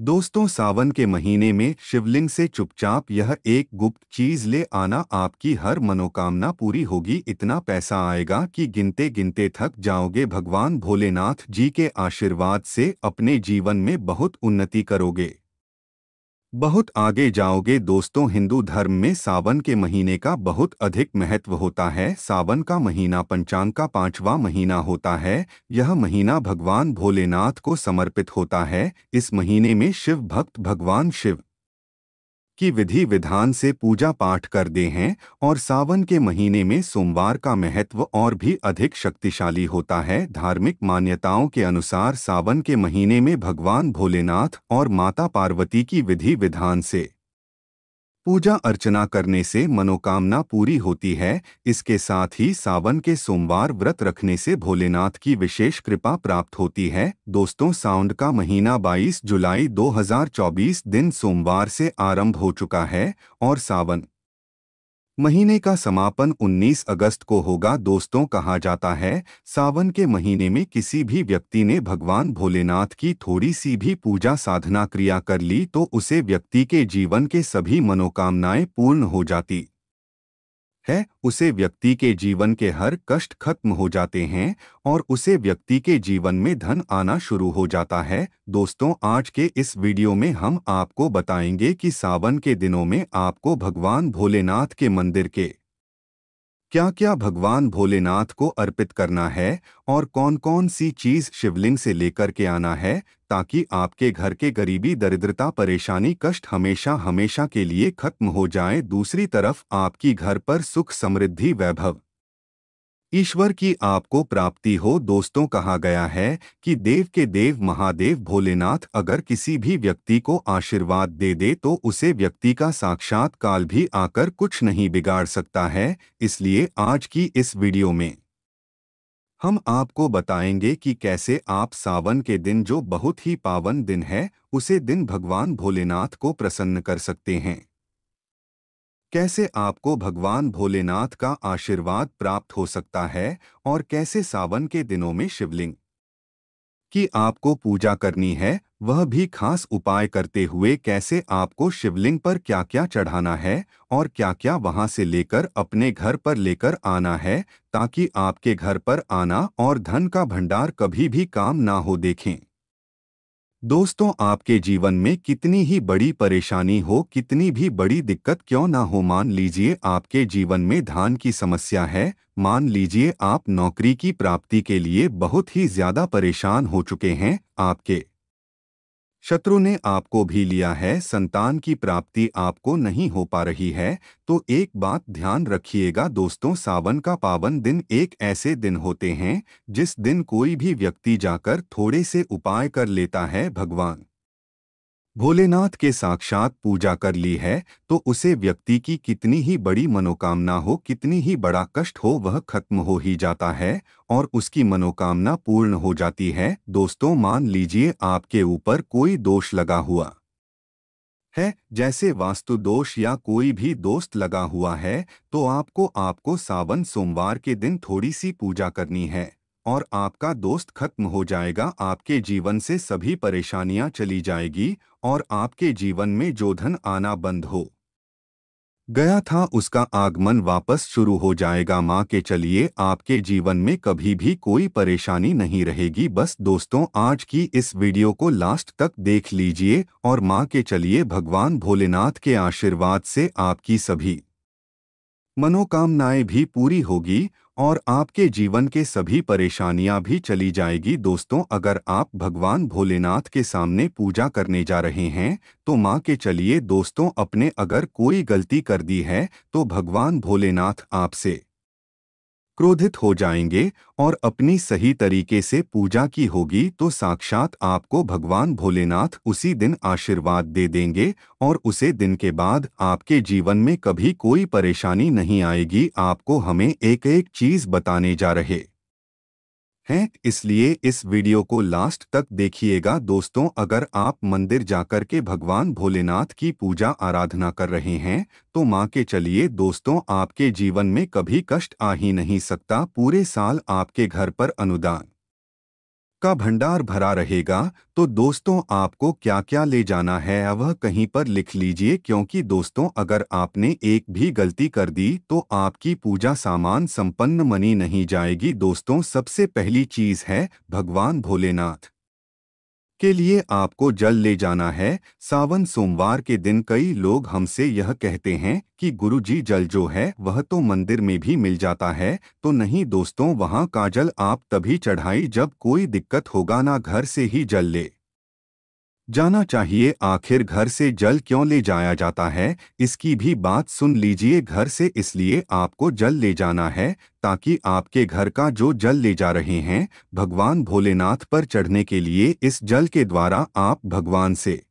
दोस्तों, सावन के महीने में शिवलिंग से चुपचाप यह एक गुप्त चीज ले आना, आपकी हर मनोकामना पूरी होगी। इतना पैसा आएगा कि गिनते गिनते थक जाओगे। भगवान भोलेनाथ जी के आशीर्वाद से अपने जीवन में बहुत उन्नति करोगे, बहुत आगे जाओगे। दोस्तों, हिंदू धर्म में सावन के महीने का बहुत अधिक महत्व होता है। सावन का महीना पंचांग का 5वां महीना होता है। यह महीना भगवान भोलेनाथ को समर्पित होता है। इस महीने में शिव भक्त भगवान शिव की विधि विधान से पूजा पाठ करते हैं और सावन के महीने में सोमवार का महत्व और भी अधिक शक्तिशाली होता है। धार्मिक मान्यताओं के अनुसार सावन के महीने में भगवान भोलेनाथ और माता पार्वती की विधि विधान से पूजा अर्चना करने से मनोकामना पूरी होती है। इसके साथ ही सावन के सोमवार व्रत रखने से भोलेनाथ की विशेष कृपा प्राप्त होती है। दोस्तों, सावन का महीना 22 जुलाई 2024 दिन सोमवार से आरंभ हो चुका है और सावन महीने का समापन 19 अगस्त को होगा। दोस्तों, कहा जाता है सावन के महीने में किसी भी व्यक्ति ने भगवान भोलेनाथ की थोड़ी सी भी पूजा साधना क्रिया कर ली तो उसे व्यक्ति के जीवन के सभी मनोकामनाएं पूर्ण हो जाती है। उसे व्यक्ति के जीवन के हर कष्ट खत्म हो जाते हैं और उसे व्यक्ति के जीवन में धन आना शुरू हो जाता है। दोस्तों, आज के इस वीडियो में हम आपको बताएंगे कि सावन के दिनों में आपको भगवान भोलेनाथ के मंदिर के क्या क्या भगवान भोलेनाथ को अर्पित करना है और कौन कौन सी चीज शिवलिंग से लेकर के आना है, ताकि आपके घर के गरीबी दरिद्रता परेशानी कष्ट हमेशा हमेशा के लिए खत्म हो जाए। दूसरी तरफ आपकी घर पर सुख समृद्धि वैभव ईश्वर की आपको प्राप्ति हो। दोस्तों, कहा गया है कि देव के देव महादेव भोलेनाथ अगर किसी भी व्यक्ति को आशीर्वाद दे दे तो उसे व्यक्ति का साक्षात काल भी आकर कुछ नहीं बिगाड़ सकता है। इसलिए आज की इस वीडियो में हम आपको बताएंगे कि कैसे आप सावन के दिन, जो बहुत ही पावन दिन है, उसे दिन भगवान भोलेनाथ को प्रसन्न कर सकते हैं। कैसे आपको भगवान भोलेनाथ का आशीर्वाद प्राप्त हो सकता है और कैसे सावन के दिनों में शिवलिंग की आपको पूजा करनी है, वह भी खास उपाय करते हुए। कैसे आपको शिवलिंग पर क्या क्या चढ़ाना है और क्या क्या वहां से लेकर अपने घर पर लेकर आना है, ताकि आपके घर पर आना और धन का भंडार कभी भी काम ना हो। देखें दोस्तों, आपके जीवन में कितनी ही बड़ी परेशानी हो, कितनी भी बड़ी दिक्कत क्यों ना हो, मान लीजिए आपके जीवन में धन की समस्या है, मान लीजिए आप नौकरी की प्राप्ति के लिए बहुत ही ज्यादा परेशान हो चुके हैं, आपके शत्रु ने आपको भी लिया है, संतान की प्राप्ति आपको नहीं हो पा रही है, तो एक बात ध्यान रखिएगा दोस्तों, सावन का पावन दिन एक ऐसे दिन होते हैं जिस दिन कोई भी व्यक्ति जाकर थोड़े से उपाय कर लेता है, भगवान भोलेनाथ के साक्षात पूजा कर ली है, तो उसे व्यक्ति की कितनी ही बड़ी मनोकामना हो, कितनी ही बड़ा कष्ट हो, वह खत्म हो ही जाता है और उसकी मनोकामना पूर्ण हो जाती है। दोस्तों, मान लीजिए आपके ऊपर कोई दोष लगा हुआ है, जैसे वास्तु दोष या कोई भी दोस्त लगा हुआ है, तो आपको सावन सोमवार के दिन थोड़ी सी पूजा करनी है और आपका दोस्त खत्म हो जाएगा। आपके जीवन से सभी परेशानियां चली जाएगी और आपके जीवन में जो धन आना बंद हो गया था, उसका आगमन वापस शुरू हो जाएगा। माँ के चलिए आपके जीवन में कभी भी कोई परेशानी नहीं रहेगी। बस दोस्तों, आज की इस वीडियो को लास्ट तक देख लीजिए और माँ के चलिए भगवान भोलेनाथ के आशीर्वाद से आपकी सभी मनोकामनाएं भी पूरी होगी और आपके जीवन के सभी परेशानियां भी चली जाएगी। दोस्तों, अगर आप भगवान भोलेनाथ के सामने पूजा करने जा रहे हैं तो माँ के चलिए दोस्तों, अपने अगर कोई गलती कर दी है तो भगवान भोलेनाथ आपसे क्रोधित हो जाएंगे और अपनी सही तरीके से पूजा की होगी तो साक्षात आपको भगवान भोलेनाथ उसी दिन आशीर्वाद दे देंगे और उसे दिन के बाद आपके जीवन में कभी कोई परेशानी नहीं आएगी। आपको हमें एक एक चीज बताने जा रहे हैं, इसलिए इस वीडियो को लास्ट तक देखिएगा। दोस्तों, अगर आप मंदिर जाकर के भगवान भोलेनाथ की पूजा आराधना कर रहे हैं तो माँ के चलिए दोस्तों, आपके जीवन में कभी कष्ट आ ही नहीं सकता। पूरे साल आपके घर पर अनुदान का भंडार भरा रहेगा। तो दोस्तों, आपको क्या क्या ले जाना है वह कहीं पर लिख लीजिए, क्योंकि दोस्तों अगर आपने एक भी गलती कर दी तो आपकी पूजा सामान संपन्न मनी नहीं जाएगी। दोस्तों, सबसे पहली चीज है भगवान भोलेनाथ के लिए आपको जल ले जाना है। सावन सोमवार के दिन कई लोग हमसे यह कहते हैं कि गुरुजी जल जो है वह तो मंदिर में भी मिल जाता है। तो नहीं दोस्तों, वहाँ का जल आप तभी चढ़ाई जब कोई दिक्कत होगा ना, घर से ही जल ले जाना चाहिए। आखिर घर से जल क्यों ले जाया जाता है, इसकी भी बात सुन लीजिए। घर से इसलिए आपको जल ले जाना है ताकि आपके घर का जो जल ले जा रहे हैं भगवान भोलेनाथ पर चढ़ने के लिए, इस जल के द्वारा आप भगवान से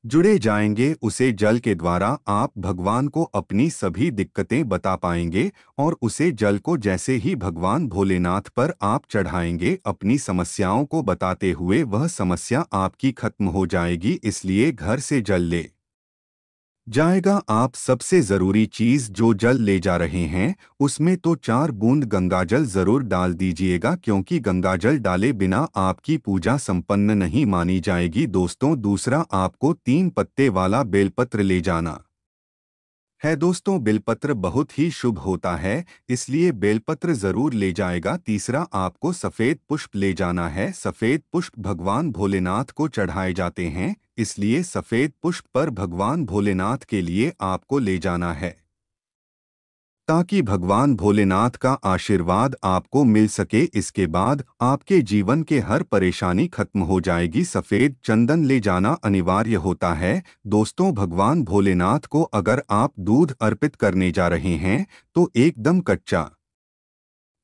जुड़े जाएंगे। उसे जल के द्वारा आप भगवान को अपनी सभी दिक्कतें बता पाएंगे और उसे जल को जैसे ही भगवान भोलेनाथ पर आप चढ़ाएंगे अपनी समस्याओं को बताते हुए, वह समस्या आपकी खत्म हो जाएगी। इसलिए घर से जल ले जाएगा। आप सबसे जरूरी चीज जो जल ले जा रहे हैं उसमें तो 4 बूंद गंगाजल जरूर डाल दीजिएगा, क्योंकि गंगाजल डाले बिना आपकी पूजा संपन्न नहीं मानी जाएगी। दोस्तों, दूसरा आपको 3 पत्ते वाला बेलपत्र ले जाना है। दोस्तों, बेलपत्र बहुत ही शुभ होता है, इसलिए बेलपत्र जरूर ले जाएगा। तीसरा, आपको सफेद पुष्प ले जाना है। सफेद पुष्प भगवान भोलेनाथ को चढ़ाए जाते हैं, इसलिए सफेद पुष्प पर भगवान भोलेनाथ के लिए आपको ले जाना है ताकि भगवान भोलेनाथ का आशीर्वाद आपको मिल सके। इसके बाद आपके जीवन के हर परेशानी खत्म हो जाएगी। सफेद चंदन ले जाना अनिवार्य होता है। दोस्तों, भगवान भोलेनाथ को अगर आप दूध अर्पित करने जा रहे हैं तो एकदम कच्चा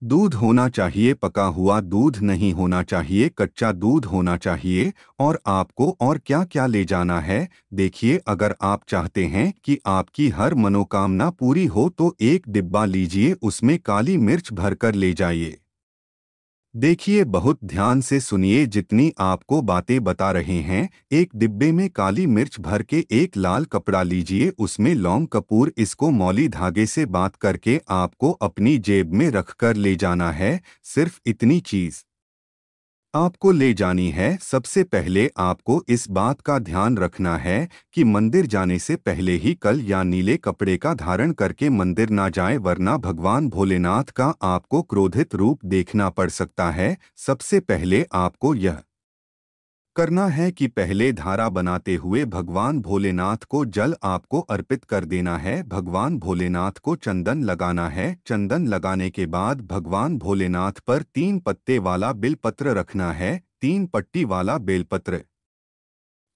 दूध होना चाहिए, पका हुआ दूध नहीं होना चाहिए, कच्चा दूध होना चाहिए। और आपको और क्या क्या ले जाना है, देखिए, अगर आप चाहते हैं कि आपकी हर मनोकामना पूरी हो तो एक डिब्बा लीजिए, उसमें काली मिर्च भरकर ले जाइए। देखिए, बहुत ध्यान से सुनिए, जितनी आपको बातें बता रहे हैं। एक डिब्बे में काली मिर्च भर के एक लाल कपड़ा लीजिए, उसमें लौंग कपूर, इसको मौली धागे से बांध करके आपको अपनी जेब में रखकर ले जाना है। सिर्फ इतनी चीज आपको ले जानी है। सबसे पहले आपको इस बात का ध्यान रखना है कि मंदिर जाने से पहले ही कल या नीले कपड़े का धारण करके मंदिर ना जाए, वरना भगवान भोलेनाथ का आपको क्रोधित रूप देखना पड़ सकता है। सबसे पहले आपको यह करना है कि पहले धारा बनाते हुए भगवान भोलेनाथ को जल आपको अर्पित कर देना है। भगवान भोलेनाथ को चंदन लगाना है। चंदन लगाने के बाद भगवान भोलेनाथ पर 3 पत्ते वाला बेलपत्र रखना है। 3 पट्टी वाला बेलपत्र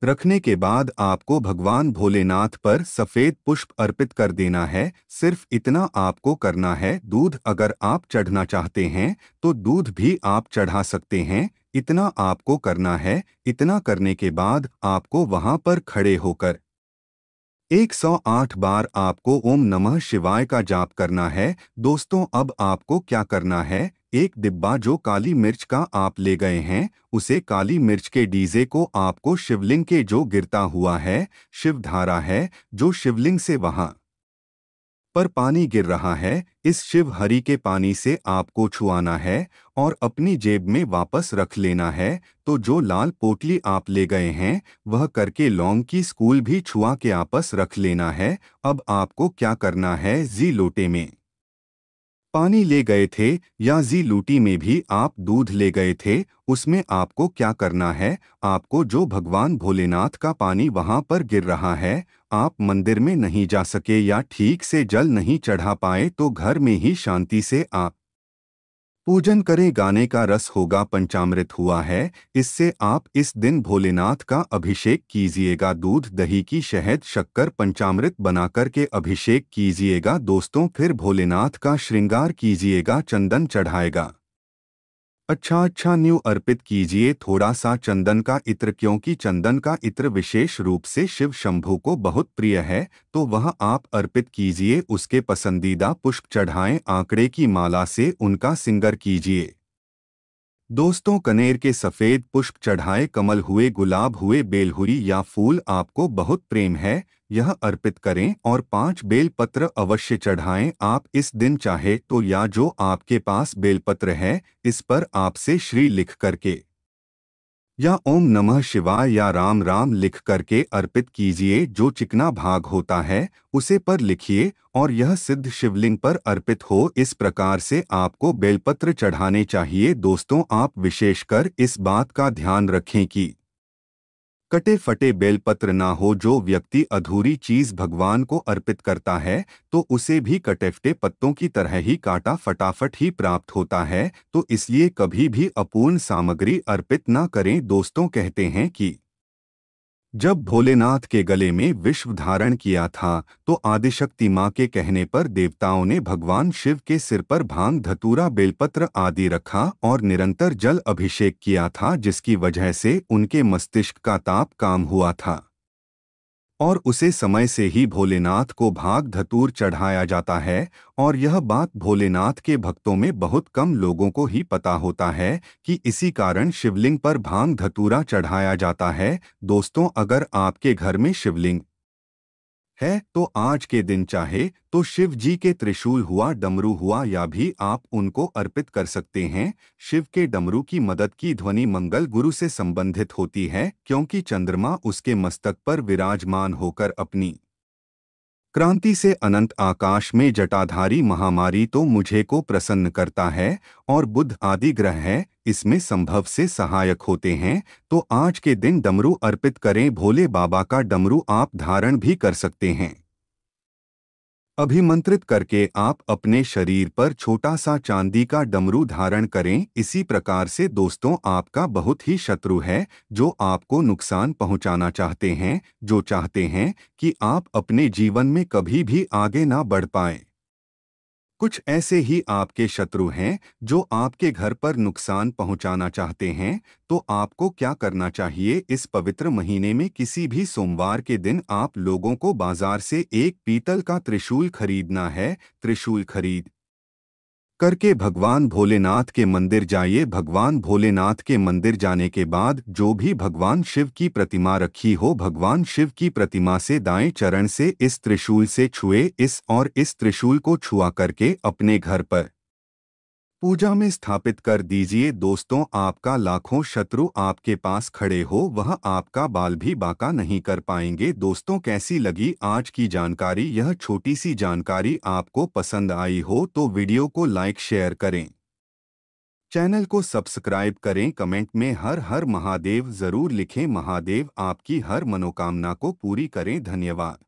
रखने के बाद आपको भगवान भोलेनाथ पर सफेद पुष्प अर्पित कर देना है। सिर्फ इतना आपको करना है। दूध अगर आप चढ़ना चाहते हैं तो दूध भी आप चढ़ा सकते हैं। इतना आपको करना है। इतना करने के बाद आपको वहां पर खड़े होकर 108 बार आपको ओम नमः शिवाय का जाप करना है। दोस्तों, अब आपको क्या करना है, एक डिब्बा जो काली मिर्च का आप ले गए हैं, उसे काली मिर्च के डीजे को आपको शिवलिंग के जो गिरता हुआ है, शिवधारा है जो शिवलिंग से वहां पर पानी गिर रहा है, इस शिव हरि के पानी से आपको छुआना है और अपनी जेब में वापस रख लेना है। तो जो लाल पोटली आप ले गए हैं वह करके लौंग की स्कूल भी छुआ के आपस रख लेना है। अब आपको क्या करना है, जी लोटे में पानी ले गए थे या जी लूटी में भी आप दूध ले गए थे, उसमें आपको क्या करना है, आपको जो भगवान भोलेनाथ का पानी वहां पर गिर रहा है, आप मंदिर में नहीं जा सके या ठीक से जल नहीं चढ़ा पाए तो घर में ही शांति से आप पूजन करें। गाने का रस होगा पंचामृत हुआ है, इससे आप इस दिन भोलेनाथ का अभिषेक कीजिएगा। दूध दही की शहद शक्कर पंचामृत बनाकर के अभिषेक कीजिएगा। दोस्तों, फिर भोलेनाथ का श्रृंगार कीजिएगा, चंदन चढ़ाएगा। अच्छा न्यू अर्पित कीजिए थोड़ा सा चंदन का इत्र, क्योंकि चंदन का इत्र विशेष रूप से शिव शंभू को बहुत प्रिय है, तो वह आप अर्पित कीजिए। उसके पसंदीदा पुष्प चढ़ाएं, आंकड़े की माला से उनका सिंगर कीजिए। दोस्तों, कनेर के सफेद पुष्प चढ़ाए, कमल हुए, गुलाब हुए, बेल हुई या फूल आपको बहुत प्रेम है यह अर्पित करें और 5 बेलपत्र अवश्य चढ़ाएं। आप इस दिन चाहे तो या जो आपके पास बेलपत्र है इस पर आपसे श्री लिख करके या ओम नमः शिवाय या राम राम लिख करके अर्पित कीजिए। जो चिकना भाग होता है उसे पर लिखिए और यह सिद्ध शिवलिंग पर अर्पित हो। इस प्रकार से आपको बेलपत्र चढ़ाने चाहिए। दोस्तों, आप विशेषकर इस बात का ध्यान रखें कि कटे फटे बेलपत्र ना हो। जो व्यक्ति अधूरी चीज भगवान को अर्पित करता है तो उसे भी कटे फटे पत्तों की तरह ही काटा फटाफट ही प्राप्त होता है। तो इसलिए कभी भी अपूर्ण सामग्री अर्पित ना करें। दोस्तों, कहते हैं कि जब भोलेनाथ के गले में विश्व धारण किया था तो आदिशक्ति मां के कहने पर देवताओं ने भगवान शिव के सिर पर भांग धतूरा बेलपत्र आदि रखा और निरंतर जल अभिषेक किया था, जिसकी वजह से उनके मस्तिष्क का ताप काम हुआ था और उसे समय से ही भोलेनाथ को भाग धतूर चढ़ाया जाता है। और यह बात भोलेनाथ के भक्तों में बहुत कम लोगों को ही पता होता है कि इसी कारण शिवलिंग पर भांग धतूरा चढ़ाया जाता है। दोस्तों, अगर आपके घर में शिवलिंग है तो आज के दिन चाहे तो शिव जी के त्रिशूल हुआ, डमरू हुआ या भी आप उनको अर्पित कर सकते हैं। शिव के डमरू की मदद की ध्वनि मंगल गुरु से संबंधित होती है, क्योंकि चंद्रमा उसके मस्तक पर विराजमान होकर अपनी क्रांति से अनंत आकाश में जटाधारी महामारी तो मुझे को प्रसन्न करता है और बुध आदि ग्रह है इसमें संभव से सहायक होते हैं। तो आज के दिन डमरू अर्पित करें। भोले बाबा का डमरू आप धारण भी कर सकते हैं। अभिमंत्रित करके आप अपने शरीर पर छोटा सा चांदी का डमरू धारण करें। इसी प्रकार से दोस्तों, आपका बहुत ही शत्रु है जो आपको नुकसान पहुंचाना चाहते हैं, जो चाहते हैं कि आप अपने जीवन में कभी भी आगे ना बढ़ पाएं। कुछ ऐसे ही आपके शत्रु हैं जो आपके घर पर नुकसान पहुंचाना चाहते हैं। तो आपको क्या करना चाहिए? इस पवित्र महीने में किसी भी सोमवार के दिन आप लोगों को बाजार से एक पीतल का त्रिशूल खरीदना है। त्रिशूल खरीद करके भगवान भोलेनाथ के मंदिर जाइए। भगवान भोलेनाथ के मंदिर जाने के बाद जो भी भगवान शिव की प्रतिमा रखी हो, भगवान शिव की प्रतिमा से दाएं चरण से इस त्रिशूल से छुए इस त्रिशूल को छुआ करके अपने घर पर पूजा में स्थापित कर दीजिए। दोस्तों, आपका लाखों शत्रु आपके पास खड़े हो वह आपका बाल भी बाका नहीं कर पाएंगे। दोस्तों, कैसी लगी आज की जानकारी? यह छोटी सी जानकारी आपको पसंद आई हो तो वीडियो को लाइक शेयर करें, चैनल को सब्सक्राइब करें, कमेंट में हर हर महादेव जरूर लिखें। महादेव आपकी हर मनोकामना को पूरी करें। धन्यवाद।